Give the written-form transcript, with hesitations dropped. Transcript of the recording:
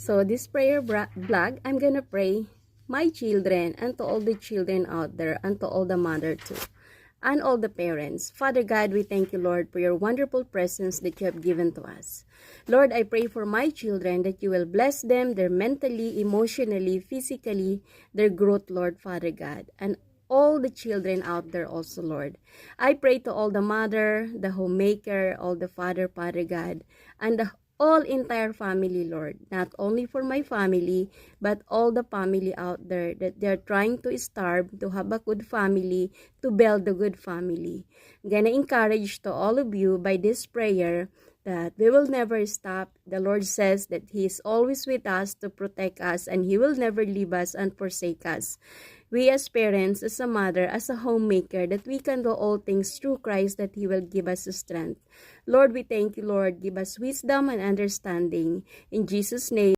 So this prayer vlog, I'm gonna pray my children and to all the children out there and to all the mother too and all the parents. Father God, we thank you, Lord, for your wonderful presence that you have given to us. Lord, I pray for my children that you will bless them, their mentally, emotionally, physically, their growth, Lord, Father God, and all the children out there also, Lord. I pray to all the mother, the homemaker, all the father, Father God, and the all entire family, Lord, not only for my family, but all the family out there that they're trying to starve, to have a good family, to build a good family. I'm gonna encourage to all of you by this prayer that we will never stop. The Lord says that He is always with us to protect us and He will never leave us and forsake us. We as parents, as a mother, as a homemaker, that we can do all things through Christ, that He will give us strength. Lord, we thank you, Lord. Give us wisdom and understanding. In Jesus' name.